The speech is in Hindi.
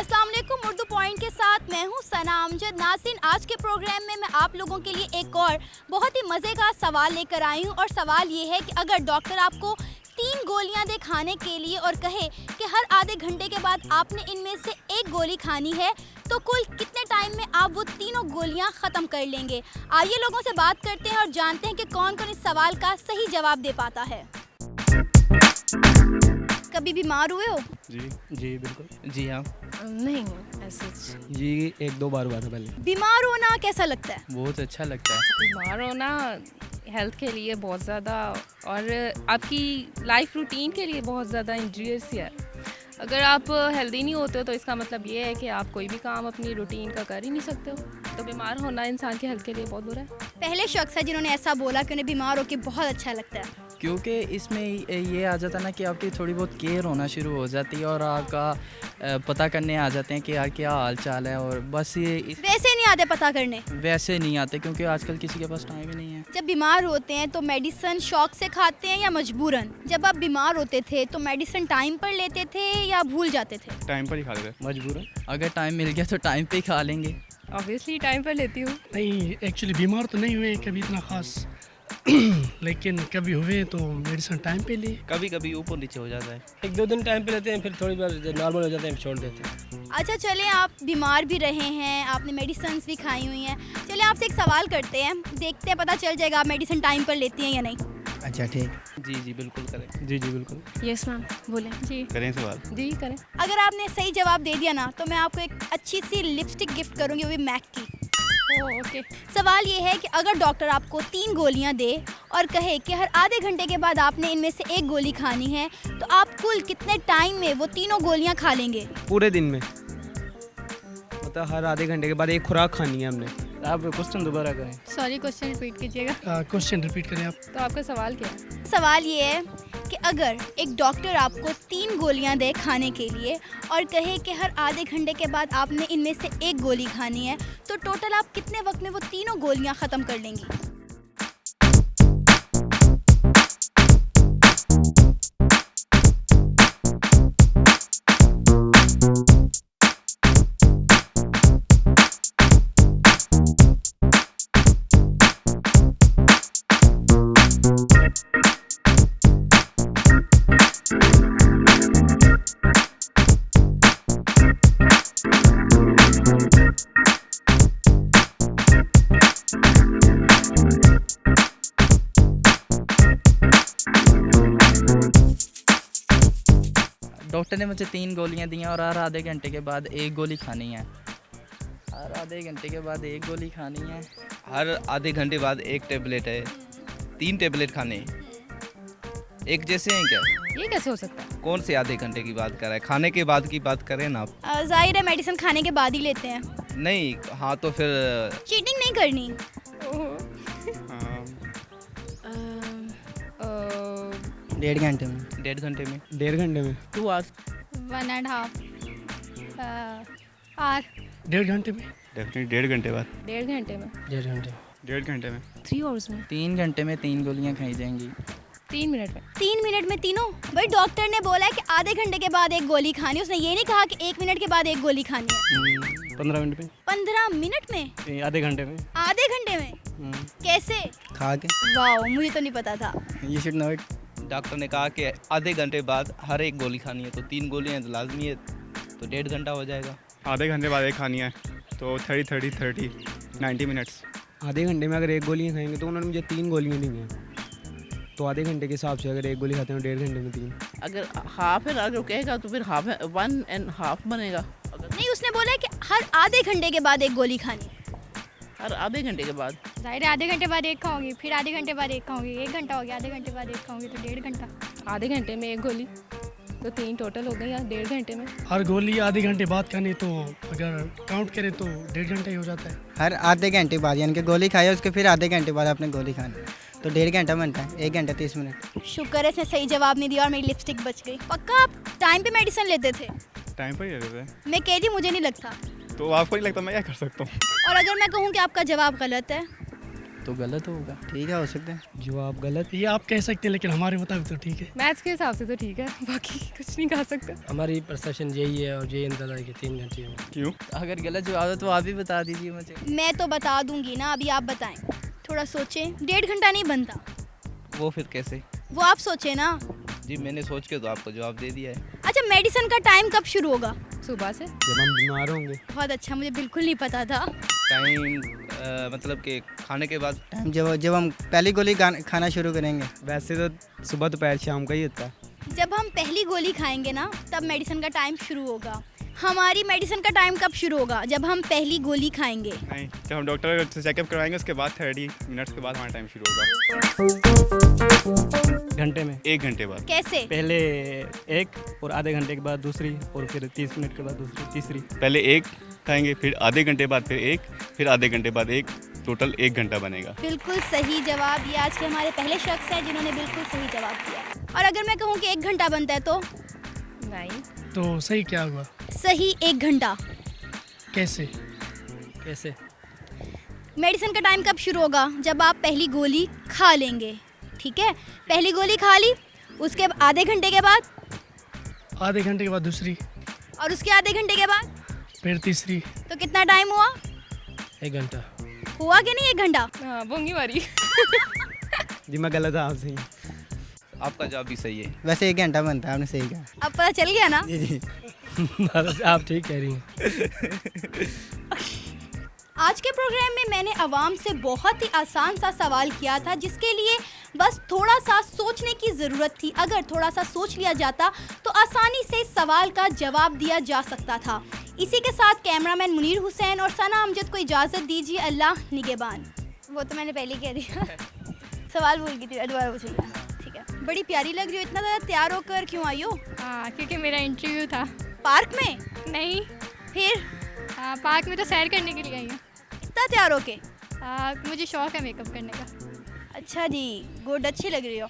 अस्सलाम वालेकुम। उर्दू पॉइंट के साथ मैं हूँ सना अमजद। नाज़रीन, आज के प्रोग्राम में मैं आप लोगों के लिए एक और बहुत ही मज़े का सवाल लेकर आई हूँ और सवाल ये है कि अगर डॉक्टर आपको 3 गोलियां दे खाने के लिए और कहे कि हर आधे घंटे के बाद आपने इनमें से एक गोली खानी है, तो कुल कितने टाइम में आप वो तीनों गोलियां ख़त्म कर लेंगे। आइए लोगों से बात करते हैं और जानते हैं कि कौन कौन इस सवाल का सही जवाब दे पाता है। कभी बीमार हुए हो? जी बिल्कुल। जी हाँ। नहीं ऐसे जी 1-2 बार हुआ था पहले। बीमार होना कैसा लगता है? बहुत अच्छा लगता है। बीमार होना हेल्थ के लिए बहुत ज़्यादा और आपकी लाइफ रूटीन के लिए बहुत ज़्यादा इंजीरियस है। अगर आप हेल्दी नहीं होते हो तो इसका मतलब ये है कि आप कोई भी काम अपनी रूटीन का कर ही नहीं सकते हो। तो बीमार होना इंसान की हेल्थ के लिए बहुत बुरा है। पहले शख्स है जिन्होंने ऐसा बोला कि उन्हें बीमार होकर बहुत अच्छा लगता है। क्योंकि इसमें ये आ जाता है ना कि आपकी थोड़ी बहुत केयर होना शुरू हो जाती है और आपका पता करने आ जाते हैं कि यार क्या हाल चाल है। और बस ये वैसे नहीं आते पता करने? वैसे नहीं आते क्योंकि आजकल किसी के पास टाइम ही नहीं है। जब बीमार होते हैं तो मेडिसिन शौक से खाते हैं या मजबूरन? जब आप बीमार होते थे तो मेडिसिन टाइम पर लेते थे या भूल जाते थे? टाइम पर ही खा लेते मजबूरन। अगर टाइम मिल गया तो टाइम पे ही खा लेंगे। ऑब्वियसली टाइम पर लेती हूँ। नहीं, एक्चुअली बीमार तो नहीं हुए कभी इतना ख़ास लेकिन कभी हुए तो मेडिसिन टाइम पे लिए। कभी कभी ऊपर नीचे हो जाता है। 1-2 दिन टाइम पे लेते हैं, फिर थोड़ी बार नॉर्मल हो जाते हैं, छोड़ देते हैं। अच्छा चलें, आप बीमार भी रहे हैं, आपने मेडिसिन भी खाई हुई हैं। चलें आपसे एक सवाल करते हैं, देखते हैं पता चल जाएगा आप मेडिसिन टाइम पर लेती हैं या नहीं। अच्छा ठीक। जी बिल्कुल करें। जी बिल्कुल। यस मैम, बोलें। जी करें सवाल। जी करें। अगर आपने सही जवाब दे दिया ना तो मैं आपको एक अच्छी सी लिपस्टिक गिफ्ट करूँगी, वो भी मैक की। ओके। सवाल ये है कि अगर डॉक्टर आपको 3 गोलियां दे और कहे कि हर आधे घंटे के बाद आपने इनमें से एक गोली खानी है, तो आप कुल कितने टाइम में वो तीनों गोलियां खा लेंगे? पूरे दिन में, मतलब हर आधे घंटे के बाद एक खुराक खानी है हमने। आप क्वेश्चन दोबारा करें। सॉरी, क्वेश्चन रिपीट कीजिएगा। क्वेश्चन रिपीट करें आप। तो आपका सवाल क्या है? सवाल ये है कि अगर एक डॉक्टर आपको 3 गोलियां दे खाने के लिए और कहे कि हर आधे घंटे के बाद आपने इनमें से एक गोली खानी है, तो टोटल आप कितने वक्त में वो तीनों गोलियां ख़त्म कर लेंगी? डॉक्टर ने मुझे 3 गोलियां दी हैं और हर आधे घंटे के बाद एक गोली खानी है। हर आधे घंटे के बाद एक गोली खानी है। हर आधे घंटे बाद एक टेबलेट है, 3 टेबलेट खाने हैं। एक जैसे हैं क्या? ये कैसे हो सकता है? कौन से आधे घंटे की बात कर रहा है? खाने के बाद की बात करें ना आप। जाहिर है मेडिसिन खाने के बाद ही लेते हैं। नहीं, हाँ तो फिर चीटिंग नहीं करनी। डेढ़ घंटे में। 1.5 घंटे में। 1.5 घंटे में। 2 आवर्स। 1.5 आवर। 1.5 घंटे में। डेफिनेटली 1.5 घंटे बाद। 1.5 घंटे में। 1.5 घंटे। 1.5 घंटे में। 3 आवर्स में। 3 घंटे में 3 गोलियां खाई जाएंगी। 3 मिनट में। 3 मिनट में तीनों? भाई डॉक्टर ने बोला है कि आधे घंटे के बाद एक गोली खानी, उसने ये नहीं कहा कि 1 मिनट के बाद एक गोली खानी है। 15 मिनट में। 15 मिनट में? आधे घंटे में। आधे घंटे में? कैसे? खा के। वाह, मुझे तो नहीं पता था। You should know it. Doctor ने कहा कि आधे घंटे बाद हर एक गोली खानी है, तो 3 गोलियां तो लाजमी है, तो 1.5 घंटा हो जाएगा। आधे घंटे बाद एक खानी है तो 30 90 मिनट्स। आधे घंटे में अगर एक गोलियाँ खाएंगे तो उन्होंने मुझे 3 गोलियाँ दी हैं, तो आधे घंटे के हिसाब से अगर एक गोली खाते हैं 1.5 घंटे में 3। अगर हाफ है, अगर कहेगा तो फिर हाफ 1.5 बनेगा। नहीं, उसने बोला है कि हर आधे घंटे के बाद एक गोली खानी है। हर आधे घंटे के बाद। जाहिर है आधे घंटे बाद एक खाऊंगी, फिर आधे घंटे बाद एक खाऊंगी, 1 घंटा हो गया, आधे घंटे बाद एक खाऊंगी तो 1.5 घंटा। आधे घंटे में एक गोली तो 3 टोटल हो गई या 1.5 घंटे में। हर गोली आधे घंटे बाद खानी, तो अगर काउंट करें तो 1.5 घंटा ही हो जाता है। हर आधे घंटे बाद, यानी कि गोली खाई उसके फिर आधे घंटे बाद आपने गोली खानी, तो 1.5 घंटा बनता है। 1 घंटा 30 मिनट। शुक्र है इसने सही जवाब नहीं दिया और मेरी लिपस्टिक बच गई। पक्का आप टाइम पे मेडिसिन लेते थे? टाइम पर ही रहते थे। मैं कह दी मुझे नहीं लगता। तो आपको नहीं लगता मैं क्या कर सकता हूँ? और अगर मैं कहूँ कि आपका जवाब गलत है? तो गलत होगा। ठीक है, हो सकता है। जवाब गलत। ये आप कह सकते हैं, लेकिन हमारे मुताबिक तो ठीक है। मैथ्स के हिसाब से तो ठीक है, बाकी कुछ नहीं कह सकते। हमारी परसेप्शन यही है और यही अंदाजा है कि 3 घंटे हो। क्यों? अगर गलत जवाब है तो आप ही बता दीजिए मुझे। मैं तो बता दूंगी ना, अभी आप बताएं। थोड़ा सोचें, 1.5 घंटा नहीं बनता। वो फिर कैसे? वो आप सोचें ना। जी मैंने सोच के तो आपको जवाब दे दिया है। अच्छा, मेडिसिन का टाइम कब शुरू होगा? सुबह से। जब हम बीमार होंगे। बहुत अच्छा, मुझे बिल्कुल नहीं पता था। टाइम मतलब कि खाने के बाद। टाइम जब हम पहली गोली खाना शुरू करेंगे। वैसे तो सुबह दोपहर शाम का ही होता है। जब हम पहली गोली खाएंगे ना, तब मेडिसिन का टाइम शुरू होगा। हमारी मेडिसिन का टाइम कब शुरू होगा? जब हम पहली गोली खाएंगे। नहीं, जब हम डॉक्टर से चेकअप करवाएंगे उसके बाद 30 मिनट्स के बाद हमारा टाइम शुरू होगा। घंटे में 1 घंटे बाद। कैसे? पहले 1 और आधे घंटे के बाद दूसरी और फिर 30 मिनट के बाद दूसरी, तीसरी। पहले 1 खाएंगे, फिर आधे घंटे बाद फिर 1, फिर आधे घंटे बाद 1, टोटल 1 घंटा बनेगा। बिल्कुल सही जवाब। ये आज के हमारे पहले शख्स हैं जिन्होंने बिल्कुल सही जवाब दिया। और अगर मैं कहूँ कि 1 घंटा बनता है तो? नहीं। तो सही क्या हुआ? सही 1 घंटा। कैसे? कैसे? मेडिसिन का टाइम कब शुरू होगा? जब आप पहली गोली खा लेंगे। ठीक है, पहली गोली खा ली, उसके आधे घंटे के बाद? आधे घंटे के बाद दूसरी, और उसके आधे घंटे के बाद? फिर तीसरी। तो कितना टाइम हुआ? 1 घंटा। हुआ कि नहीं 1 घंटा? हाँ, बोंगी मारी। जी मैं गलत था आपसे ही। आपका जवाब भी सही है। वैसे 1 घंटा बनता है, आपने सही कहा। अब पता चल गया ना? जी जी। आप ठीक कह रही हैं। आज के प्रोग्राम में मैंने आवाम से बहुत ही आसान सा सवाल किया था, जिसके लिए बस थोड़ा सा सोचने की ज़रूरत थी। अगर थोड़ा सा सोच लिया जाता तो आसानी से इस सवाल का जवाब दिया जा सकता था। इसी के साथ कैमरामैन मुनीर हुसैन और सना अमजद को इजाज़त दीजिए। अल्लाह निगहबान। वो तो मैंने पहले कह दिया। सवाल भूल गई थी, दोबारा पूछिएगा। ठीक है। बड़ी प्यारी लग रही हो, इतना ज़्यादा तैयार होकर क्यों आई हो? हाँ, क्योंकि मेरा इंटरव्यू था। पार्क में? नहीं। फिर? पार्क में तो सैर करने के लिए आई हूँ। इतना तैयार होके? मुझे शौक है मेकअप करने का। अच्छा जी, गुड, अच्छी लग रही हो।